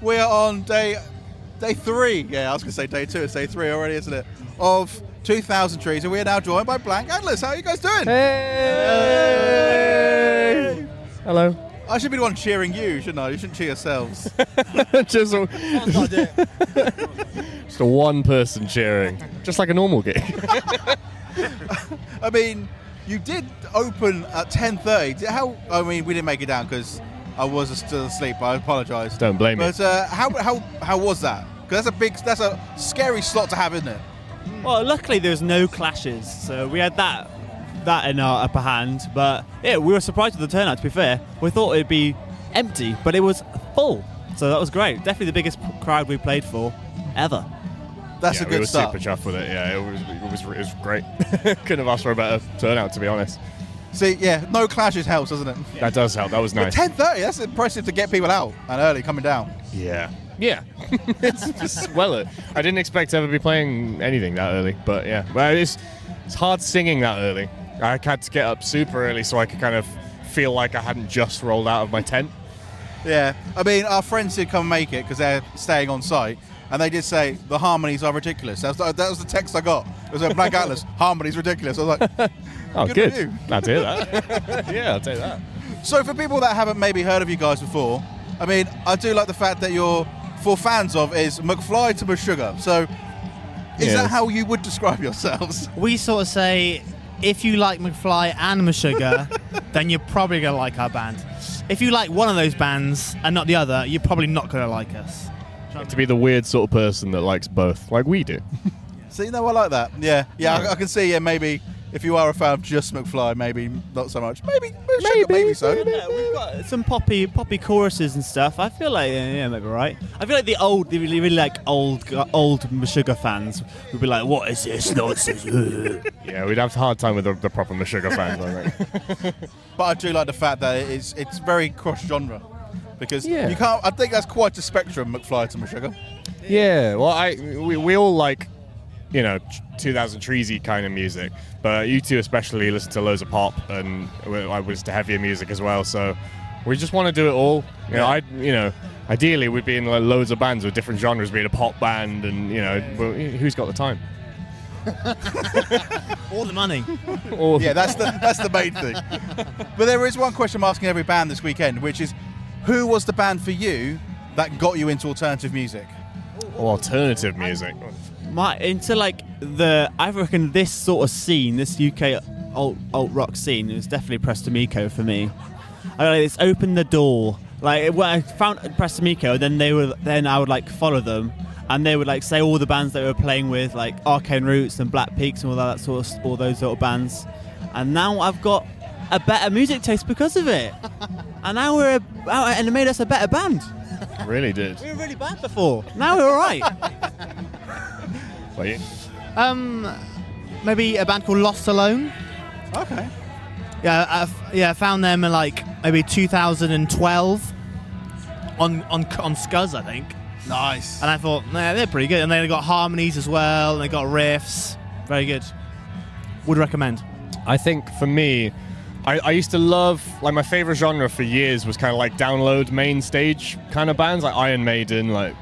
We are on day 3. Yeah, I was going to say day 2. It's day 3 already, isn't it? Of 2000 Trees, and we are now joined by Blank Atlas. How are you guys doing? Hey! Hello. I should be the one cheering you, shouldn't I? You shouldn't cheer yourselves. Just a one person cheering, just like a normal gig. I mean, you did open at 10:30. I mean, we didn't make it down because I was still asleep. I apologise. Don't blame me. But how was that? Because that's a scary slot to have, isn't it? Well, luckily there was no clashes, so we had that in our upper hand. But yeah, we were surprised with the turnout. To be fair, we thought it'd be empty, but it was full. So that was great. Definitely the biggest crowd we played for ever. That's a good we were start. super chuffed with it. Yeah, it was great. Couldn't have asked for a better turnout, to be honest. See, yeah, no clashes helps, doesn't it? That does help. That was nice. But 10:30, that's impressive to get people out and early coming down. Yeah. It's just I didn't expect to ever be playing anything that early, but yeah. Well, it's hard singing that early. I had to get up super early so I could kind of feel like I hadn't just rolled out of my tent. Yeah, I mean, our friends did come and make it because they're staying on site, and they did say the harmonies are ridiculous. That was the text I got. It was a Blank Atlas, harmonies ridiculous. I was like, oh, good. For you. Glad to hear that. Yeah, I'll take that. So for people that haven't maybe heard of you guys before, I mean, I do like the fact that you're for fans of is McFly to Meshuggah. So is that how you would describe yourselves? We sort of say, if you like McFly and Meshuggah, then you're probably going to like our band. If you like one of those bands and not the other, you're probably not going to like us. To be the weird sort of person that likes both, like we do. See, no, I like that. Yeah. I can see, maybe if you are a fan of just McFly, maybe not so much. Maybe so. Yeah, we've got some poppy choruses and stuff. I feel like maybe right. I feel like the really like old Meshuggah fans would be like, "What is this nonsense?" Yeah, we'd have a hard time with the proper Meshuggah fans, I think. But I do like the fact that it's very cross-genre. Because you can't. I think that's quite a spectrum, McFly to Meshuggah. Yeah, well, we all like, 2000 Treesy kind of music, but you two especially listen to loads of pop, and I listen to heavier music as well. So we just want to do it all. Ideally we'd be in loads of bands with different genres, being a pop band, and who's got the time? All the money. Yeah, that's the main thing. But there is one question I'm asking every band this weekend, which is, who was the band for you that got you into alternative music? Alternative music. I reckon this sort of scene, this UK alt rock scene, is definitely Preston Miko for me. It's opened the door. Like when I found Preston Miko, then I would like follow them, and they would like say all the bands that we were playing with, like Arcane Roots and Black Peaks and all those sort of bands. And now I've got a better music taste because of it. And now and it made us a better band. Really did. We were really bad before. Now we're all right. What are you? Maybe a band called Lost Alone. Okay. Yeah, I found them in like maybe 2012 on Scuzz, I think. Nice. And I thought, they're pretty good. And they got harmonies as well, and they got riffs. Very good. Would recommend. I think for me, I used to love, like, my favorite genre for years was kind of like download main stage kind of bands, like Iron Maiden, like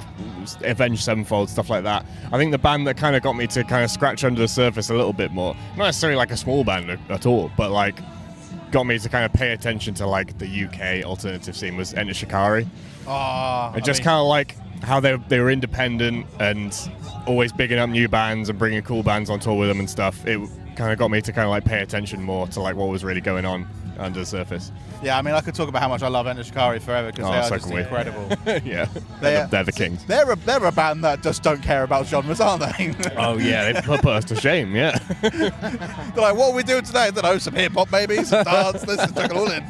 Avenged Sevenfold, stuff like that. I think the band that kind of got me to kind of scratch under the surface a little bit more, not necessarily like a small band at all, but like got me to kind of pay attention to like the UK alternative scene was Enter Shikari. Kind of like how they were independent and always bigging up new bands and bringing cool bands on tour with them and stuff. It kind of got me to kind of like pay attention more to like what was really going on under the surface. Yeah, I mean, I could talk about how much I love Enter Shikari forever because they are so just cool. incredible. Yeah, they're the kings. They're a band that just don't care about genres, aren't they? Oh yeah, they put us to shame. Yeah. They're like, what are we doing today? I don't know, some hip hop maybe, some dance. Let's just chuck it all in.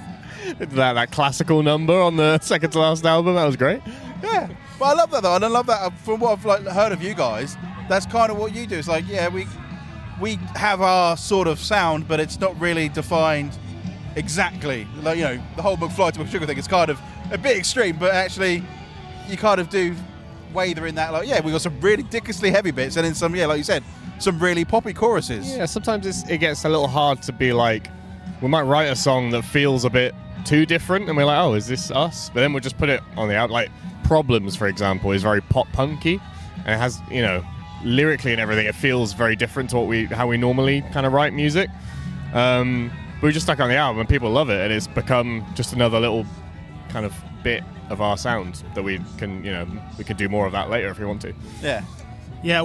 That classical number on the second to last album, that was great. Yeah, but I love that though, and I love that from what I've heard of you guys. That's kind of what you do. It's like, we have our sort of sound, but it's not really defined exactly. Like, the whole McFly to Meshuggah thing is kind of a bit extreme, but actually you kind of do waver in that. Like, we got some really ridiculously heavy bits, and then some, like you said, some really poppy choruses. Yeah, sometimes it gets a little hard to be like, we might write a song that feels a bit too different, and we're like, oh, is this us? But then we'll just put it on the out. Like Problems, for example, is very pop punky, and it has, you know, lyrically and everything, it feels very different to how we normally kind of write music. But we just stuck on the album and people love it, and it's become just another little kind of bit of our sound that we can do more of that later if we want to. Yeah,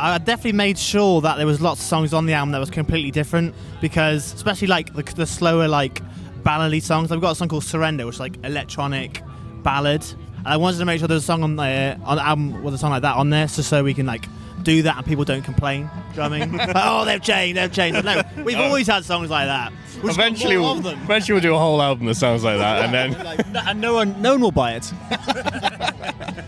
I definitely made sure that there was lots of songs on the album that was completely different, because especially like the slower, like ballady songs. I've got a song called Surrender, which is like electronic ballad, and I wanted to make sure there's a song on the album with a song like that on there, so we can like do that and people don't complain. Do you know what I mean? Like, oh, they've changed. No, we've always had songs like that. Eventually we'll do a whole album that sounds like that, and then and no one will buy it.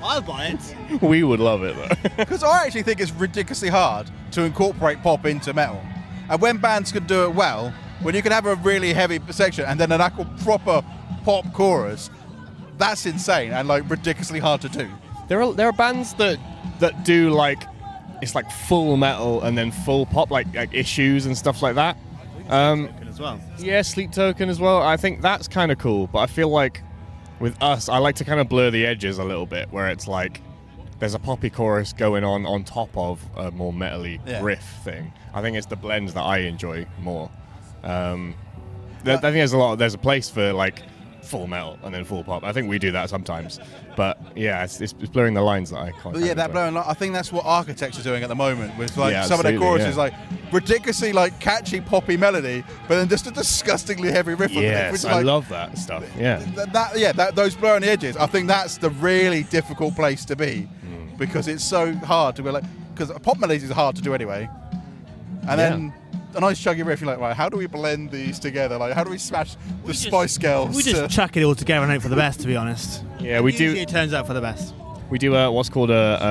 I'll buy it. We would love it though. Because I actually think it's ridiculously hard to incorporate pop into metal. And when bands can do it well, when you can have a really heavy section and then an actual proper pop chorus, that's insane and like ridiculously hard to do. There are bands that do like, it's like full metal and then full pop, like Issues and stuff like that. As well. Yeah, Sleep Token as well. I think that's kind of cool, but I feel like with us, I like to kind of blur the edges a little bit, where it's like there's a poppy chorus going on top of a more metally riff thing. I think it's the blends that I enjoy more. I think there's a place for like full metal and then full pop. I think we do that sometimes, but yeah, it's blurring the lines that I can't. But yeah, that blurring. I think that's what Architects are doing at the moment with like some of their choruses, yeah. like ridiculously like catchy poppy melody, but then just a disgustingly heavy riff. Yes, I love that stuff. Yeah, those blurring the edges. I think that's the really difficult place to be, because it's so hard to be like, because pop melodies is hard to do anyway, and then a nice chuggy riff. You're like, right, how do we blend these together? Like, how do we smash the Spice Girls? We just chuck it all together and hope for the best, to be honest. Yeah, we do. Usually it turns out for the best. We do what's called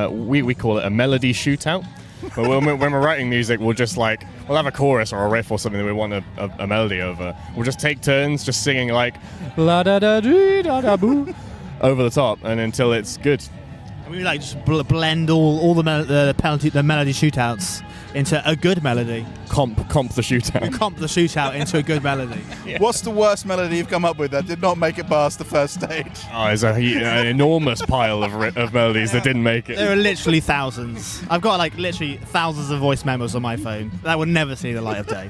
we call it a melody shootout. But when we're writing music, we'll have a chorus or a riff or something that we want a melody over. We'll just take turns just singing like la da da dee da da boo over the top, and until it's good. And we like just blend all the melody shootouts into a good melody. Comp the shootout. Comp the shootout into a good melody. Yeah. What's the worst melody you've come up with that did not make it past the first stage? Oh, there's an enormous pile of melodies that didn't make it. There are literally thousands. I've got like literally thousands of voice memos on my phone that would never see the light of day.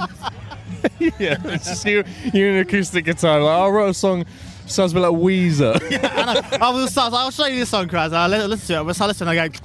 Yeah, it's just you and an acoustic guitar. Like, I wrote a song. Sounds a bit like Weezer. Yeah, I'll show you this song, Kraz. I'll listen to it. I'll listen and I go,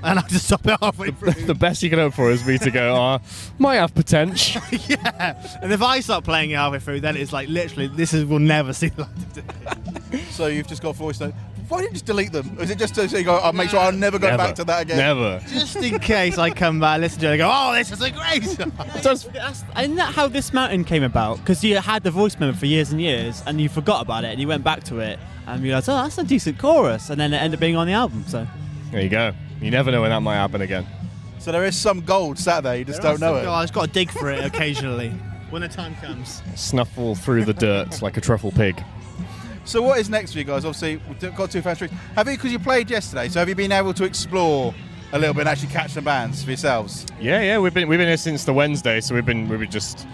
and I'll just stop it halfway through. The best you can hope for is me to go, might have potential. Yeah. And if I start playing it halfway through, then it's like literally, will never see the light of day. So you've just got voice notes. Why didn't you just delete them? Or is it just so you go, I'll make sure I'll never go back to that again? Never. Just in case I come back, listen to it and go, oh, this is a great song. Isn't that how This Mountain came about? Because you had the voice memo for years and years, and you forgot about it, and you went back to it, and realised, oh, that's a decent chorus, and then it ended up being on the album, so. There you go. You never know when that might happen again. So there is some gold sat there, you just don't know it. I just got to dig for it occasionally, when the time comes. Snuffle through the dirt like a truffle pig. So what is next for you guys? Obviously, we've got 2 fans. Because you played yesterday, so have you been able to explore a little bit and actually catch some bands for yourselves? Yeah, we've been here since the Wednesday, so we've been just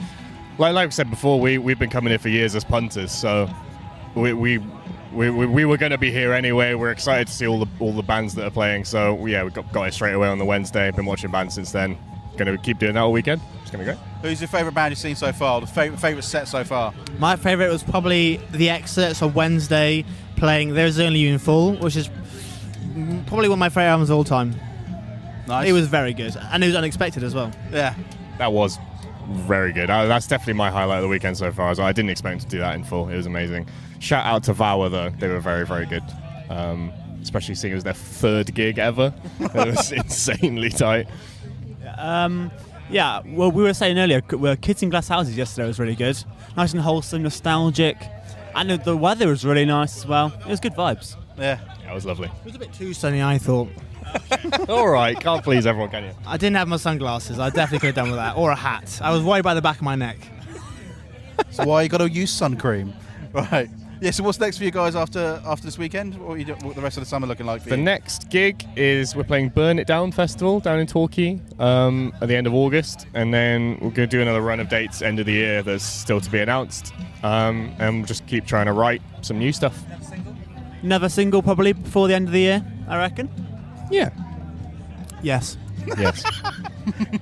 like we said before, we've been coming here for years as punters, so we were going to be here anyway. We're excited to see all the bands that are playing, so yeah, we got it straight away on the Wednesday. Been watching bands since then. Going to keep doing that all weekend. It's going to be great. Who's your favourite band you've seen so far? The favourite set so far? My favourite was probably the Exits on Wednesday playing There's Only You in Full, which is probably one of my favourite albums of all time. Nice. It was very good, and it was unexpected as well. Yeah. That was very good. That's definitely my highlight of the weekend so far. I didn't expect to do that in full. It was amazing. Shout out to Vower though. They were very, very good. Especially seeing it was their 3rd gig ever. It was insanely tight. Yeah, well, we were saying earlier, Kids in Glass Houses yesterday was really good. Nice and wholesome, nostalgic. And the weather was really nice as well. It was good vibes. Yeah. It was lovely. It was a bit too sunny, I thought. All right, can't please everyone, can you? I didn't have my sunglasses. I definitely could have done with that. Or a hat. I was worried about the back of my neck. So why you got to use sun cream? Right. Yeah, so what's next for you guys after this weekend? What the rest of the summer looking like for you? The next gig is we're playing Burn It Down Festival down in Torquay at the end of August, and then we're going to do another run of dates end of the year that's still to be announced, and we'll just keep trying to write some new stuff. Another single probably before the end of the year, I reckon. Yeah. Yes. Yes.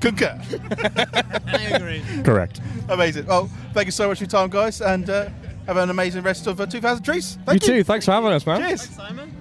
Concur. I agree. Correct. Amazing. Well, thank you so much for your time, guys, and have an amazing rest of 2000 Trees. You Thank you. too. Thanks for having us, man. Cheers. Simon.